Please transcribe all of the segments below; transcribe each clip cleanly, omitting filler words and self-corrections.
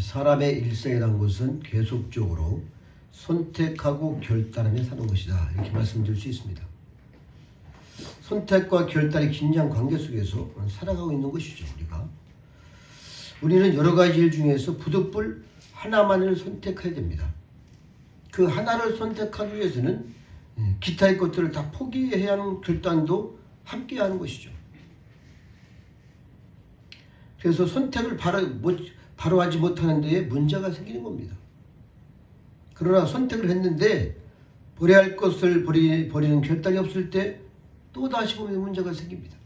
사람의 일생이라는 것은 계속적으로 선택하고 결단하며 사는 것이다. 이렇게 말씀드릴 수 있습니다. 선택과 결단의 긴장 관계 속에서 살아가고 있는 것이죠. 우리는 여러 가지 일 중에서 부득불 하나만을 선택해야 됩니다. 그 하나를 선택하기 위해서는 기타의 것들을 다 포기해야 하는 결단도 함께 하는 것이죠. 그래서 선택을 바로 하지 못하는 데에 문제가 생기는 겁니다. 그러나 선택을 했는데 버려야 할 것을 버리는 결단이 없을 때 또다시 보면 문제가 생깁니다.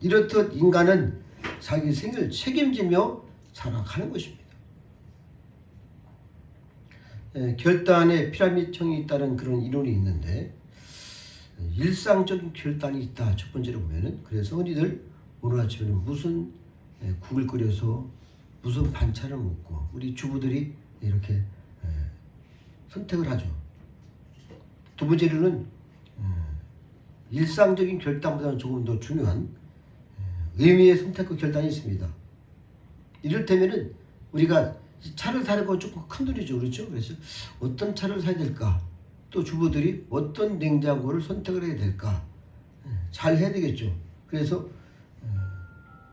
이렇듯 인간은 자기 생을 책임지며 살아가는 것입니다. 결단에 피라미드형이 있다는 그런 이론이 있는데 일상적인 결단이 있다. 첫 번째로 보면은 그래서 흔히들 오늘 아침에는 무슨 국을 끓여서 무슨 반찬을 먹고 우리 주부들이 이렇게 선택을 하죠. 두 번째로는 일상적인 결단보다는 조금 더 중요한 의미의 선택과 결단이 있습니다. 이를테면은 우리가 차를 사는 건 조금 큰 돈이죠. 그렇죠? 그래서 어떤 차를 사야 될까? 또 주부들이 어떤 냉장고를 선택을 해야 될까? 잘 해야 되겠죠. 그래서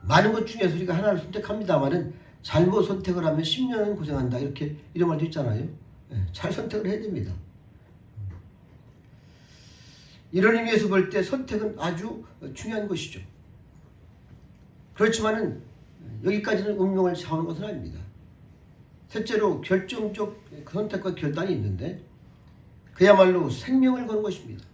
많은 것 중에서 우리가 하나를 선택합니다만은 잘못 선택을 하면 10년은 고생한다. 이런 말도 있잖아요. 잘 선택을 해야 됩니다. 이런 의미에서 볼 때 선택은 아주 중요한 것이죠. 그렇지만은 여기까지는 운명을 좌우하는 것은 아닙니다. 셋째로 결정적 선택과 결단이 있는데 그야말로 생명을 거는 것입니다.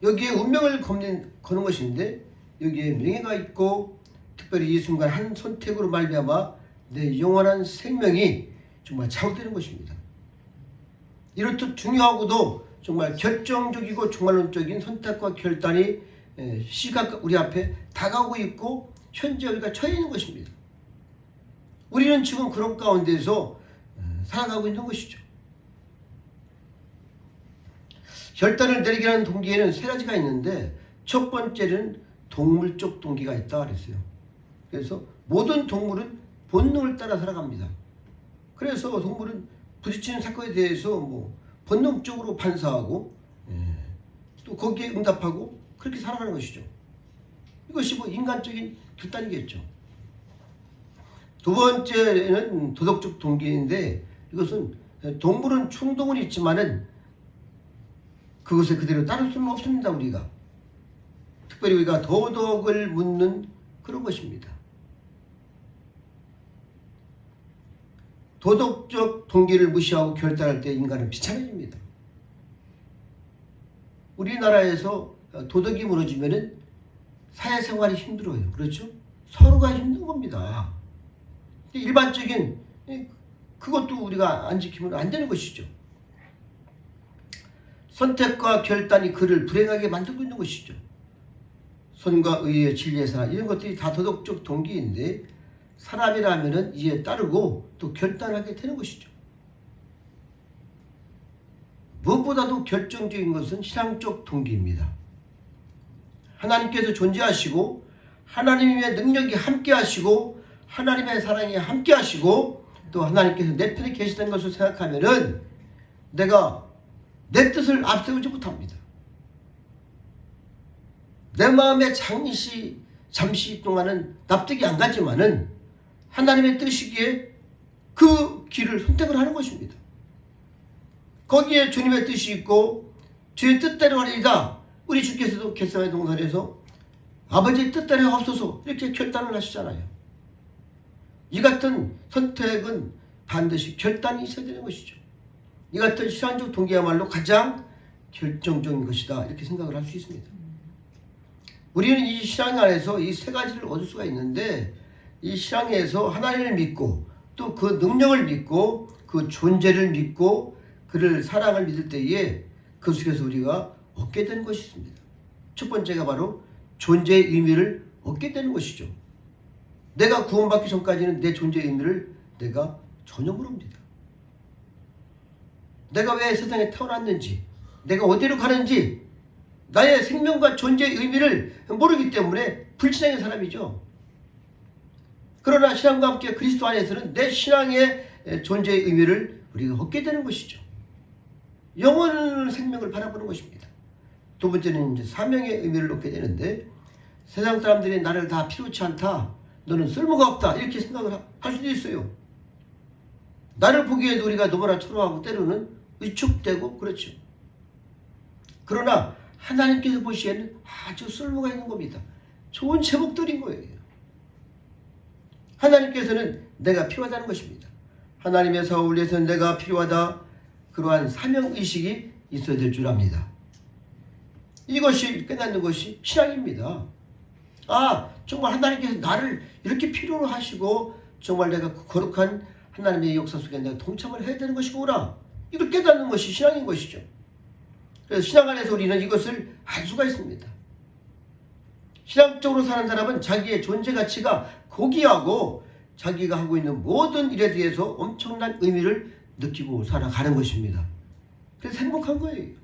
여기에 운명을 거는 것인데 여기에 명예가 있고 특별히 이 순간 한 선택으로 말미암아 내 영원한 생명이 정말 잘못되는 것입니다. 이렇듯 중요하고도 정말 결정적이고 종말론적인 선택과 결단이 시각 우리 앞에 다가오고 있고 현재 우리가 처해 있는 것입니다. 우리는 지금 그런 가운데서 살아가고 있는 것이죠. 결단을 내리게 하는 동기에는 세 가지가 있는데 첫 번째는 동물적 동기가 있다 그랬어요. 그래서 모든 동물은 본능을 따라 살아갑니다. 그래서 동물은 부딪히는 사건에 대해서 본능적으로 반사하고 또 거기에 응답하고 그렇게 살아가는 것이죠. 이것이 인간적인 결단이겠죠. 두 번째는 도덕적 동기인데 이것은 동물은 충동은 있지만은 그것을 그대로 따를 수는 없습니다. 우리가 특별히 우리가 도덕을 묻는 그런 것입니다. 도덕적 동기를 무시하고 결단할 때 인간은 비참해집니다. 우리나라에서 도덕이 무너지면은 사회생활이 힘들어요. 그렇죠? 서로가 힘든 겁니다. 일반적인 그것도 우리가 안 지키면 안 되는 것이죠. 선택과 결단이 그를 불행하게 만들고 있는 것이죠. 선과 의의 진리의 사랑 이런 것들이 다 도덕적 동기인데 사람이라면은 이에 따르고 또 결단하게 되는 것이죠. 무엇보다도 결정적인 것은 신앙적 동기입니다. 하나님께서 존재하시고 하나님의 능력이 함께 하시고 하나님의 사랑이 함께 하시고 또 하나님께서 내 편에 계시다는 것을 생각하면은 내가 내 뜻을 앞세우지 못합니다. 내 마음에 잠시 동안은 납득이 안 가지만은 하나님의 뜻이기에 그 길을 선택을 하는 것입니다. 거기에 주님의 뜻이 있고 주의 뜻대로 하리이다. 우리 주께서도 겟세마네 동산에서 아버지의 뜻대로 하옵소서 이렇게 결단을 하시잖아요. 이 같은 선택은 반드시 결단이 있어야 되는 것이죠. 이 같은 신앙적 동기야말로 가장 결정적인 것이다 이렇게 생각을 할 수 있습니다. 우리는 이 신앙 안에서 이 세 가지를 얻을 수가 있는데 이 신앙에서 하나님을 믿고 또 그 능력을 믿고 그 존재를 믿고 그를 사랑을 믿을 때에 그 속에서 우리가 얻게 되는 것이 있습니다. 첫 번째가 바로 존재의 의미를 얻게 되는 것이죠. 내가 구원받기 전까지는 내 존재의 의미를 내가 전혀 모릅니다. 내가 왜 세상에 태어났는지 내가 어디로 가는지 나의 생명과 존재의 의미를 모르기 때문에 불신앙의 사람이죠. 그러나 신앙과 함께 그리스도 안에서는 내 신앙의 존재의 의미를 우리가 얻게 되는 것이죠. 영원 생명을 바라보는 것입니다. 두 번째는 이제 사명의 의미를 얻게 되는데, 세상 사람들이 나를 다 필요치 않다, 너는 쓸모가 없다, 이렇게 생각을 할 수도 있어요. 나를 보기에도 우리가 너무나 초라하고 때로는 위축되고 그렇죠. 그러나 하나님께서 보시기에는 아주 쓸모가 있는 겁니다. 좋은 제목들인 거예요. 하나님께서는 내가 필요하다는 것입니다. 하나님의 사업을 위해서 내가 필요하다, 그러한 사명의식이 있어야 될 줄 압니다. 이것이 깨닫는 것이 신앙입니다. 아, 정말 하나님께서 나를 이렇게 필요로 하시고 정말 내가 거룩한 하나님의 역사 속에 내가 동참을 해야 되는 것이구나, 이걸 깨닫는 것이 신앙인 것이죠. 그래서 신앙 안에서 우리는 이것을 알 수가 있습니다. 신앙적으로 사는 사람은 자기의 존재 가치가 고귀하고 자기가 하고 있는 모든 일에 대해서 엄청난 의미를 느끼고 살아가는 것입니다. 그래서 행복한 거예요.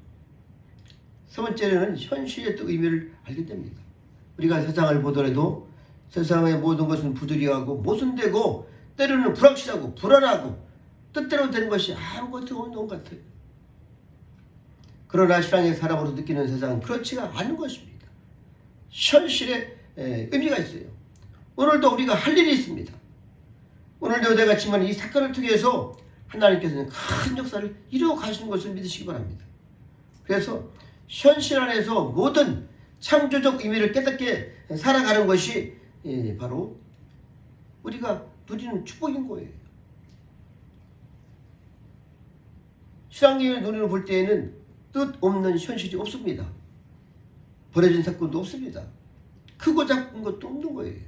세 번째는 현실의 또 의미를 알게 됩니다. 우리가 세상을 보더라도 세상의 모든 것은 부득이하고 모순되고 때로는 불확실하고 불안하고 뜻대로 되는 것이 아무것도 없는 것 같아요. 그러나 신앙의 사람으로 느끼는 세상은 그렇지가 않은 것입니다. 현실에 의미가 있어요. 오늘도 우리가 할 일이 있습니다. 오늘도 내가 지금 이 사건을 통해서 하나님께서는 큰 역사를 이루어 가시는 것을 믿으시기 바랍니다. 그래서 현실 안에서 모든 창조적 의미를 깨닫게 살아가는 것이 바로 우리가 누리는 축복인 거예요. 신앙의 눈으로 볼 때에는 뜻 없는 현실이 없습니다. 버려진 사건도 없습니다. 크고 작은 것도 없는 거예요.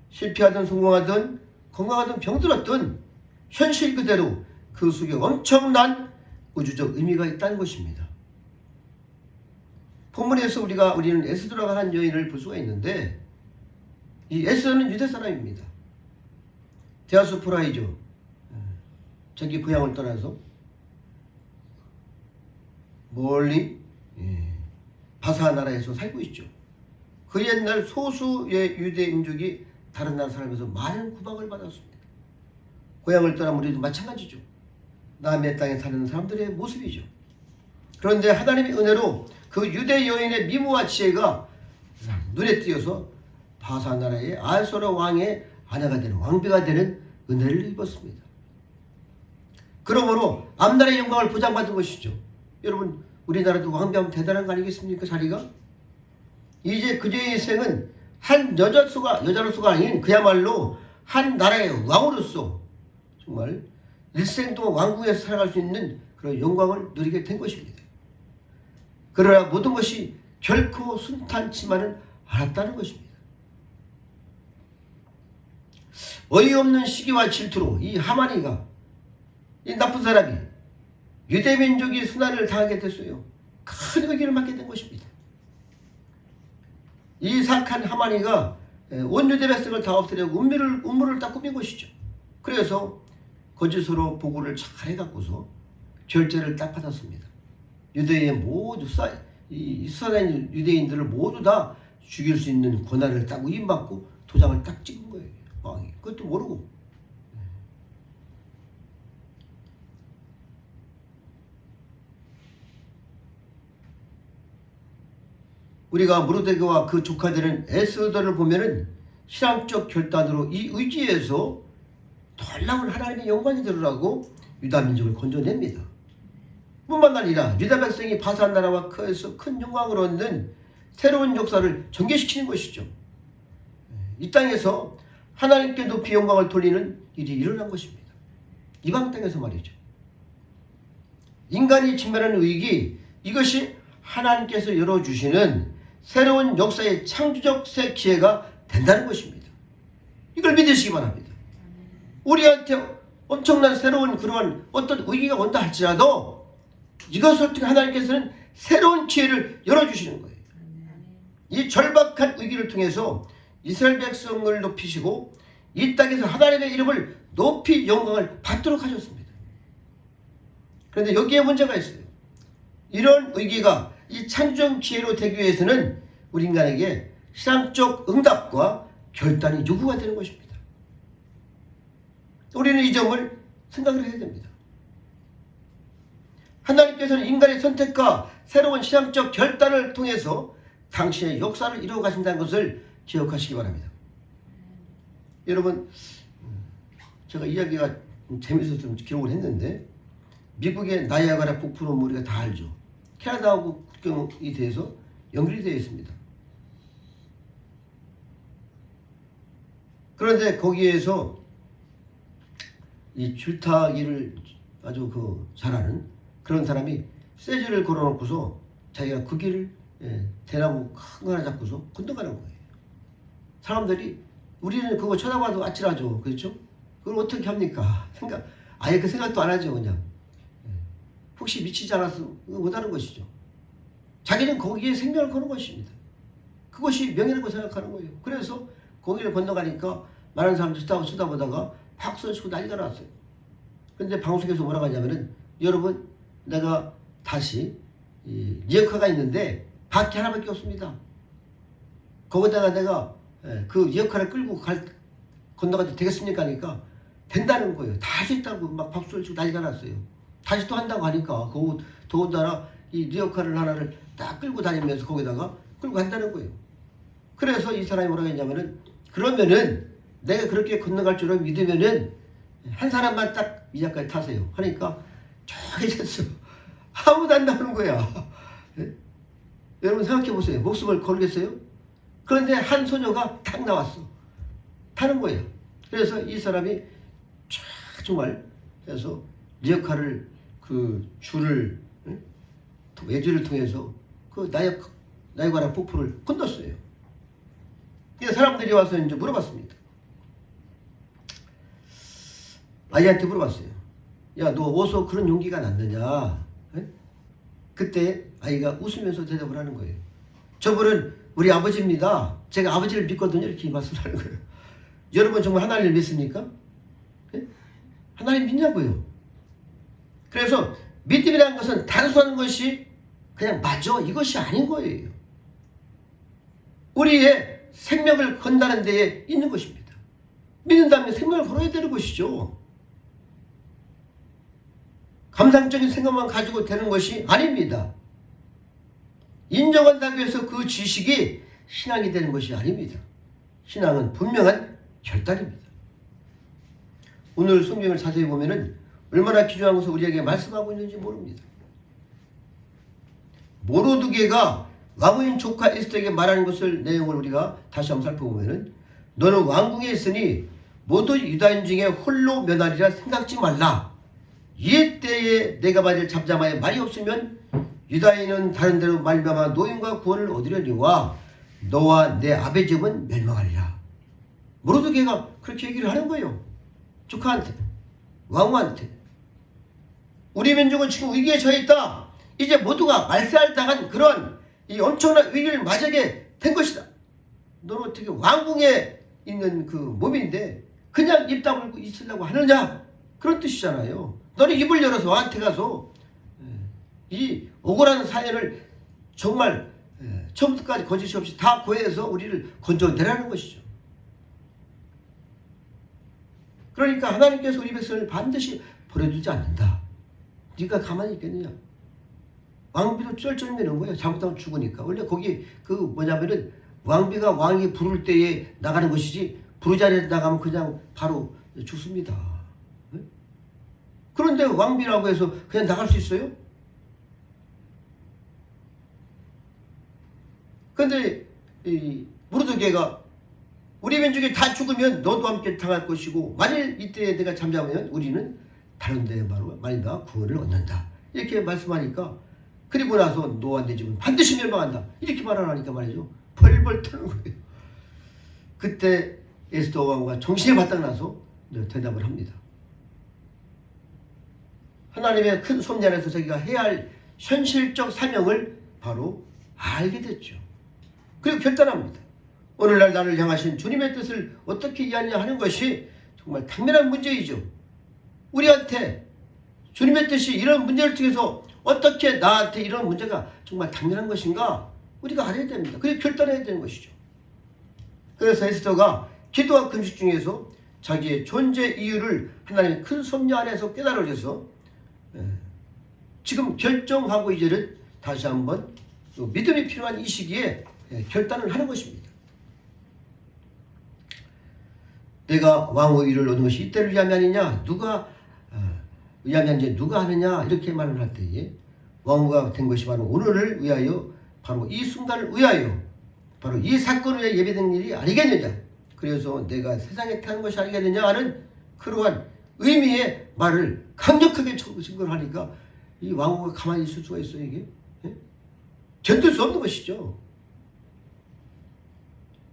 실패하든 성공하든 건강하든 병들었든 현실 그대로 그 속에 엄청난 우주적 의미가 있다는 것입니다. 본문에서 우리는 에스더라고 하는 여인을 볼 수가 있는데, 이 에스더는 유대 사람입니다. 디아스포라이죠. 자기 고향을 떠나서 멀리 바사 나라에서 살고 있죠. 그 옛날 소수의 유대 민족이 다른 나라 살면서 많은 구박을 받았습니다. 고향을 떠나면 우리도 마찬가지죠. 남의 땅에 사는 사람들의 모습이죠. 그런데 하나님의 은혜로 그 유대 여인의 미모와 지혜가 눈에 띄어서 바사 나라의 아하스웨로 왕의 아내가 되는, 왕비가 되는 은혜를 입었습니다. 그러므로 앞나라의 영광을 보장받은 것이죠. 여러분, 우리나라도 왕비하면 대단한 거 아니겠습니까? 자리가. 이제 그녀의 생은 한 여자로서가 아닌 그야말로 한 나라의 왕으로서 정말 일생 동안 왕국에서 살아갈 수 있는 그런 영광을 누리게 된 것입니다. 그러나 모든 것이 결코 순탄치만은 않았다는 것입니다. 어이없는 시기와 질투로 이 하만이가, 이 나쁜 사람이 유대민족이 순환을 당하게 됐어요. 큰 위기를 맞게 된 것입니다. 이 사악한 하만이가 온 유대 백성을 다 없애려고 음모를 다 꾸민 것이죠. 그래서 거짓으로 보고를 잘 해갖고서 결제를 딱 받았습니다. 유대인 모두 이스라엘 유대인들을 모두 다 죽일 수 있는 권한을 딱 위임받고 도장을 딱 찍은 거예요. 왕이. 그것도 모르고. 우리가 모르드게와 그 조카들은 에스더를 보면은 신앙적 결단으로 이 의지에서 놀라운 하나님의 영광이 되리라고 유다 민족을 건져냅니다. 뿐만 아니라 유다 백성이 바산 나라와 큰 영광을 얻는 새로운 역사를 전개시키는 것이죠. 이 땅에서 하나님께 높이 영광을 돌리는 일이 일어난 것입니다. 이방 땅에서 말이죠. 인간이 직면하는 위기, 이것이 하나님께서 열어주시는 새로운 역사의 창조적 새 기회가 된다는 것입니다. 이걸 믿으시기 바랍니다. 우리한테 엄청난 새로운 그러한 어떤 위기가 온다 할지라도 이것을 통해 하나님께서는 새로운 기회를 열어주시는 거예요. 이 절박한 위기를 통해서 이스라엘 백성을 높이시고 이 땅에서 하나님의 이름을 높이 영광을 받도록 하셨습니다. 그런데 여기에 문제가 있어요. 이런 위기가 이 창조적 기회로 되기 위해서는 우리 인간에게 신앙적 응답과 결단이 요구가 되는 것입니다. 우리는 이 점을 생각을 해야 됩니다. 하나님께서는 인간의 선택과 새로운 신앙적 결단을 통해서 당신의 역사를 이루어 가신다는 것을 기억하시기 바랍니다. 여러분, 제가 이야기가 재미있어서 좀 기록을 했는데, 미국의 나이아가라 폭포는 우리가 다 알죠. 캐나다하고 국경이 돼서 연결이 되어 있습니다. 그런데 거기에서 이 줄타기를 아주 잘하는 그런 사람이 쇠줄을 걸어놓고서 자기가 그 길을 대나무 큰 거 하나 잡고서 건너가는 거예요. 사람들이 우리는 그거 쳐다봐도 아찔하죠. 그렇죠? 그걸 어떻게 합니까? 아예 그 생각도 안 하죠. 그냥 혹시 미치지 않았으면 못하는 것이죠. 자기는 거기에 생명을 거는 것입니다. 그것이 명예라고 생각하는 거예요. 그래서 거기를 건너가니까 많은 사람들이 쳐다보다가 박수를 치고 난리가 났어요. 근데 방송에서 뭐라고 하냐면은, 여러분, 내가 다시 리어카가 있는데 바퀴 하나밖에 없습니다. 거기다가 내가 그 리어카를 끌고 건너가도 되겠습니까? 하니까 된다는 거예요. 다 할 수 있다고 막 박수를 치고 난리가 났어요. 다시 또 한다고 하니까 더군다나 이 리어카를 하나를 딱 끌고 다니면서 거기다가 끌고 간다는 거예요. 그래서 이 사람이 뭐라고 했냐면은, 그러면은 내가 그렇게 건너갈 줄을 믿으면은 한 사람만 딱 이자까지 타세요 하니까 조용해졌어. 아무도 안 나오는 거야. 여러분 생각해 보세요. 목숨을 걸겠어요? 그런데 한 소녀가 딱 나왔어. 타는 거예요. 그래서 이 사람이 정말 그래서 리어카를 그 줄을 외줄을 통해서 그 나이아가라 폭포를 건넜어요. 그래서 사람들이 와서 이제 물어봤습니다. 아이한테 물어봤어요. 야, 너 어디서 그런 용기가 났느냐? 그때 아이가 웃으면서 대답을 하는 거예요. 저분은 우리 아버지입니다. 제가 아버지를 믿거든요. 이렇게 말씀을 하는 거예요. 여러분 정말 하나님을 믿습니까? 하나님 믿냐고요. 그래서 믿음이라는 것은 단순한 것이 그냥 맞아, 이것이 아닌 거예요. 우리의 생명을 건다는 데에 있는 것입니다. 믿는다면 생명을 걸어야 되는 것이죠. 감상적인 생각만 가지고 되는 것이 아닙니다. 인정한다고 해서 그 지식이 신앙이 되는 것이 아닙니다. 신앙은 분명한 결단입니다. 오늘 성경을 자세히 보면은 얼마나 귀중한 것을 우리에게 말씀하고 있는지 모릅니다. 모르드게가 왕후인 조카 에스더에게 말하는 것을 내용을 우리가 다시 한번 살펴보면은, 너는 왕궁에 있으니 모두 유다인 중에 홀로 면하리라 생각지 말라. 이 때에 내가 받을 잠잠하여 말이 없으면 유다인은 다른 데로 말미암아 노임과 구원을 얻으려니와 너와 내 아베 집은 멸망하리라. 모르드게가 그렇게 얘기를 하는 거예요. 조카한테, 왕후한테. 우리 민족은 지금 위기에 처해 있다. 이제 모두가 말살당한 그런 이 엄청난 위기를 맞이하게 된 것이다. 너는 어떻게 왕궁에 있는 그 몸인데 그냥 입 다물고 있으려고 하느냐? 그런 뜻이잖아요. 너는 입을 열어서 와한테 가서 이 억울한 사연을 정말 처음부터까지 거짓이 없이 다 고해서 우리를 건져내라는 것이죠. 그러니까 하나님께서 우리 백성을 반드시 버려두지 않는다. 네가 가만히 있겠느냐? 왕비도 쩔쩔매는 거예요. 잘못하면 죽으니까. 원래 거기 뭐냐면은 왕비가 왕이 부를 때에 나가는 것이지, 부르지 않을 때 나가면 그냥 바로 죽습니다. 그런데 왕비라고 해서 그냥 나갈 수 있어요? 그런데 모르드게가 우리 민족이 다 죽으면 너도 함께 당할 것이고, 만일 이때 내가 잠잠하면 우리는 다른 데 말인가 구원을 얻는다. 이렇게 말씀하니까, 그리고 나서 너와 내 집은 반드시 멸망한다. 이렇게 말하니까 말이죠. 벌벌 떠는 거예요. 그때 에스더 왕과 정신이 바짝 나서 대답을 합니다. 하나님의 큰 섭리 안에서 자기가 해야 할 현실적 사명을 바로 알게 됐죠. 그리고 결단합니다. 오늘날 나를 향하신 주님의 뜻을 어떻게 이해하느냐 하는 것이 정말 당면한 문제이죠. 우리한테 주님의 뜻이 이런 문제를 통해서 어떻게 나한테 이런 문제가 정말 당면한 것인가 우리가 알아야 됩니다. 그리고 결단해야 되는 것이죠. 그래서 에스더가 기도와 금식 중에서 자기의 존재 이유를 하나님의 큰 섭리 안에서 깨달아져서 지금 결정하고 이제는 다시 한번 믿음이 필요한 이 시기에 결단을 하는 것입니다. 내가 왕의 위를 얻은 것이 이때를 위함이 아니냐, 누가 위함이 아니냐, 누가 하느냐, 이렇게 말을 할 때에 왕후가 된 것이 바로 오늘을 위하여, 바로 이 순간을 위하여, 바로 이 사건을 위해 예배된 일이 아니겠느냐, 그래서 내가 세상에 태어난 것이 아니겠느냐 하는 그러한 의미의 말을 강력하게 증거를 하니까 이 왕후가 가만히 있을 수가 있어요. 이게 견딜 수 없는 것이죠.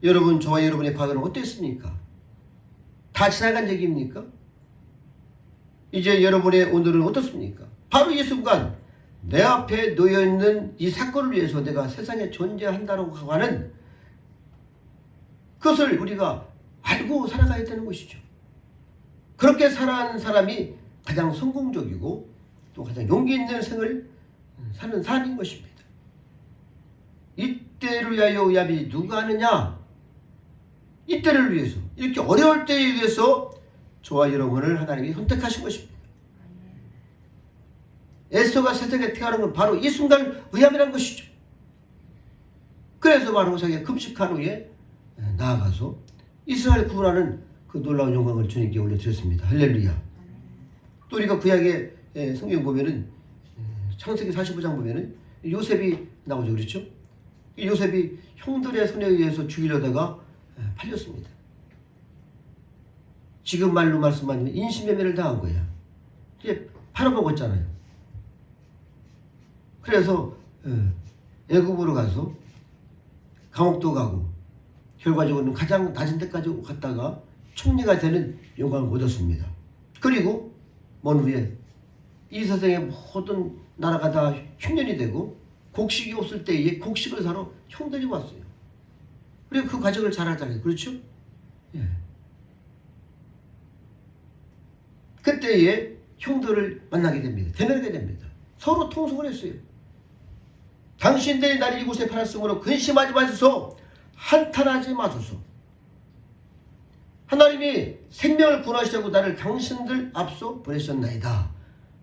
여러분, 저와 여러분의 과거는 어땠습니까? 다 지나간 얘기입니까? 이제 여러분의 오늘은 어떻습니까? 바로 이 순간 내 앞에 놓여있는 이 사건을 위해서 내가 세상에 존재한다고 하는 그것을 우리가 알고 살아가야 되는 것이죠. 그렇게 살아가는 사람이 가장 성공적이고 또 가장 용기 있는 생을 사는 사람인 것입니다. 이때를 위하여 의합이 누가 하느냐? 이때를 위해서, 이렇게 어려울 때에 위해서 저와 여러분을 하나님이 선택하신 것입니다. 에스더가 세상에 태어난 건 바로 이 순간을 의함이라는 것이죠. 그래서 바로 자기가 금식한 후에 나아가서 이스라엘 구원하는 그 놀라운 영광을 주님께 올려드렸습니다. 할렐루야. 또 우리가 구약의 성경 보면은 창세기 45장 보면은 요셉이 나오죠. 그렇죠? 요셉이 형들의 손에 의해서 죽이려다가 팔렸습니다. 지금 말로 말씀하면 인신매매를 당한 거야. 이게 팔아먹었잖아요. 그래서 애굽으로 가서 감옥도 가고 결과적으로는 가장 낮은 데까지 갔다가 총리가 되는 영광을 얻었습니다. 그리고 먼 후에 이 세상의 모든 나라가 다 흉년이 되고 곡식이 없을 때에 곡식을 사러 형들이 왔어요. 그리고 그 과정을 잘 알잖아요. 그렇죠? 예. 그때에 형들을 만나게 됩니다. 대면하게 됩니다. 서로 통성을 했어요. 당신들이 나를 이곳에 팔았으므로 근심하지 마소서, 한탄하지 마소서. 하나님이 생명을 구원하시려고 나를 당신들 앞서 보내셨나이다.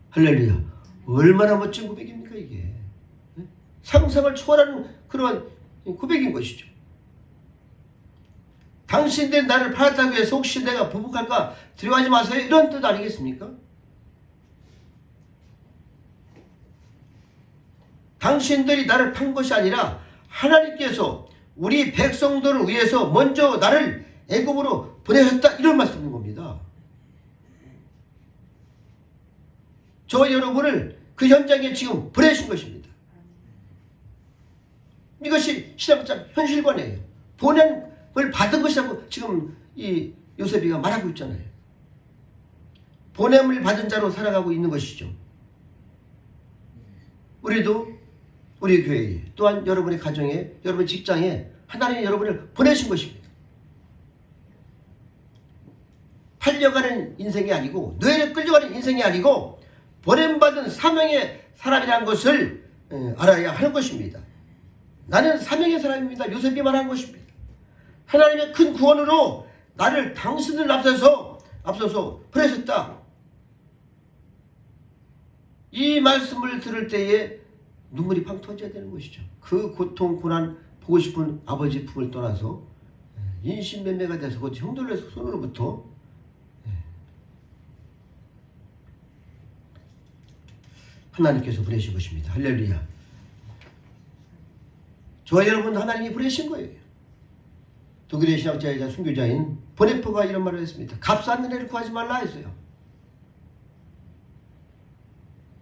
할렐루야. 얼마나 멋진 고백입니까 이게. 상상을 초월하는 그런 고백인 것이죠. 당신들이 나를 팔았다고 해서 혹시 내가 보복할까 두려워하지 마세요, 이런 뜻 아니겠습니까? 당신들이 나를 판 것이 아니라 하나님께서 우리 백성들을 위해서 먼저 나를 애굽으로 보내셨다, 이런 말씀인 겁니다. 저 여러분을 그 현장에 지금 보내신 것입니다. 이것이 신앙적 현실관이에요. 보냄을 받은 것이라고 지금 이 요셉이가 말하고 있잖아요. 보냄을 받은 자로 살아가고 있는 것이죠. 우리도 우리 교회에, 또한 여러분의 가정에, 여러분의 직장에 하나님이 여러분을 보내신 것입니다. 팔려가는 인생이 아니고, 뇌를 끌려가는 인생이 아니고 보냄받은 사명의 사람이라는 것을 알아야 하는 것입니다. 나는 사명의 사람입니다. 요셉이 말한 것입니다. 하나님의 큰 구원으로 나를 당신을 앞서서 보내셨다. 이 말씀을 들을 때에 눈물이 팡 터져야 되는 것이죠. 그 고통, 고난, 보고 싶은 아버지 품을 떠나서 인신매매가 돼서 그 형들의 손으로부터 하나님께서 보내신 것입니다. 할렐루야. 저와 여러분 하나님이 보내신 거예요. 독일의 신학자이자 순교자인 보네퍼가 이런 말을 했습니다. 값싼 은혜를 구하지 말라 했어요.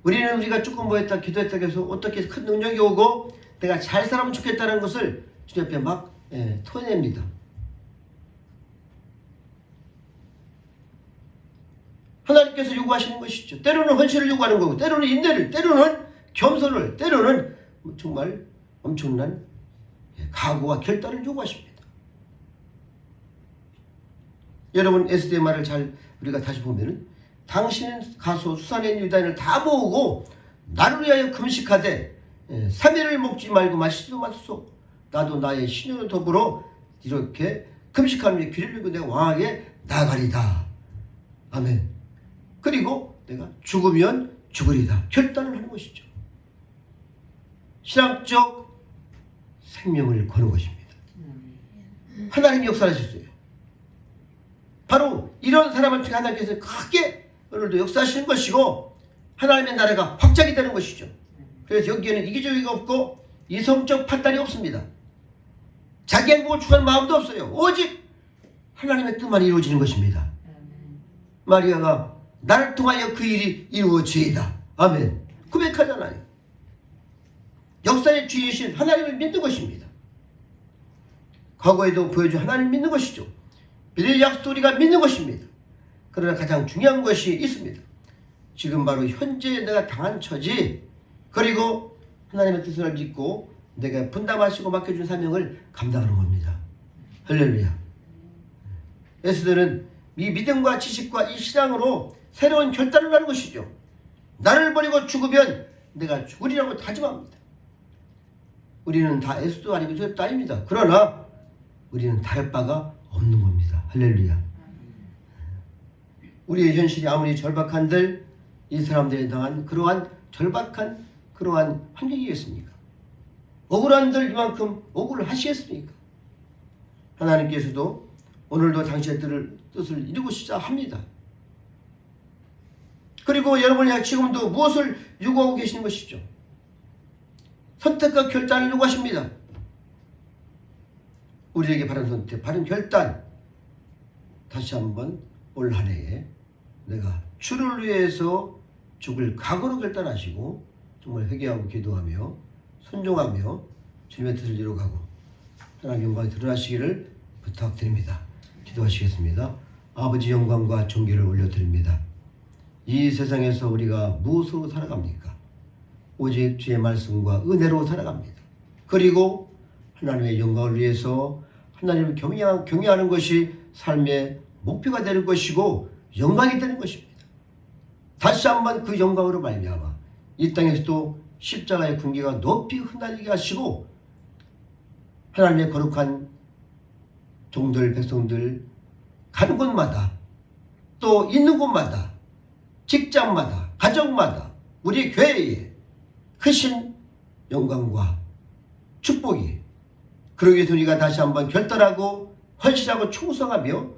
우리는 우리가 조금 뭐했다, 기도했다 해서 어떻게 큰 능력이 오고 내가 잘 살면 좋겠다는 것을 주님 앞에 막 토해냅니다. 하나님께서 요구하시는 것이죠. 때로는 헌신을 요구하는 거고, 때로는 인내를, 때로는 겸손을, 때로는 정말 엄청난 각오와 결단을 요구하십니다. 여러분 에스더의 말을 잘 우리가 다시 보면은, 당신은 가서 수산에 있는 유다인을 다 모으고 나를 위하여 금식하되 3일을 먹지 말고 마시지도 마소서. 나도 나의 신녀를 더불어 이렇게 금식하는 귀를 열고 내가 왕에게 나가리다. 아멘. 그리고 내가 죽으면 죽으리다. 결단을 하는 것이죠. 신앙적 생명을 거는 것입니다. 하나님이 역사하셨어요. 바로 이런 사람을 통해 하나님께서 크게 오늘도 역사하시는 것이고 하나님의 나라가 확장이 되는 것이죠. 그래서 여기에는 이기적이가 없고 이성적 판단이 없습니다. 자기 행복을 추구하는 마음도 없어요. 오직 하나님의 뜻만 이루어지는 것입니다. 마리아가 나를 통하여 그 일이 이루어지이다. 아멘. 고백하잖아요. 역사의 주인이신 하나님을 믿는 것입니다. 과거에도 보여준 하나님을 믿는 것이죠. 미래의 약속도 우리가 믿는 것입니다. 그러나 가장 중요한 것이 있습니다. 지금 바로 현재 내가 당한 처지, 그리고 하나님의 뜻을 믿고 내가 분담하시고 맡겨준 사명을 감당하는 겁니다. 할렐루야. 에스더는 이 믿음과 지식과 이 신앙으로 새로운 결단을 하는 것이죠. 나를 버리고 죽으면 내가 죽으리라고 다짐합니다. 우리는 다 에스더 아니고 요셉도 아닙니다. 그러나 우리는 다를 바가 없는 겁니다. 할렐루야. 우리의 현실이 아무리 절박한들 이 사람들에 당한 그러한 절박한 그러한 환경이겠습니까? 억울한들 이만큼 억울을 하시겠습니까? 하나님께서도 오늘도 당신의 뜻을 이루고자 합니다. 그리고 여러분이 지금도 무엇을 요구하고 계시는 것이죠? 선택과 결단을 요구하십니다. 우리에게 바른 선택, 바른 결단. 다시 한번 올 한 해에 내가 주를 위해서 죽을 각오로 결단하시고 정말 회개하고 기도하며 순종하며 주님의 뜻을 이루어가고 하나님의 영광이 드러나시기를 부탁드립니다. 기도하시겠습니다. 아버지 영광과 존귀를 올려드립니다. 이 세상에서 우리가 무엇으로 살아갑니까? 오직 주의 말씀과 은혜로 살아갑니다. 그리고 하나님의 영광을 위해서 하나님을 경외하는 것이 삶의 목표가 되는 것이고 영광이 되는 것입니다. 다시 한번 그 영광으로 말미암아 이 땅에서도 십자가의 군기가 높이 흩날리게 하시고 하나님의 거룩한 종들 백성들 가는 곳마다 또 있는 곳마다 직장마다 가정마다 우리 교회에 크신 영광과 축복이 그러기 위해서 우리가 다시 한번 결단하고 헌신하고 충성하며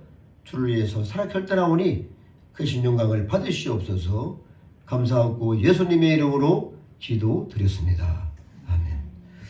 주를 위해서 살아 결단하오니 크신 영광을 받으시옵소서. 감사하고 예수님의 이름으로 기도드렸습니다.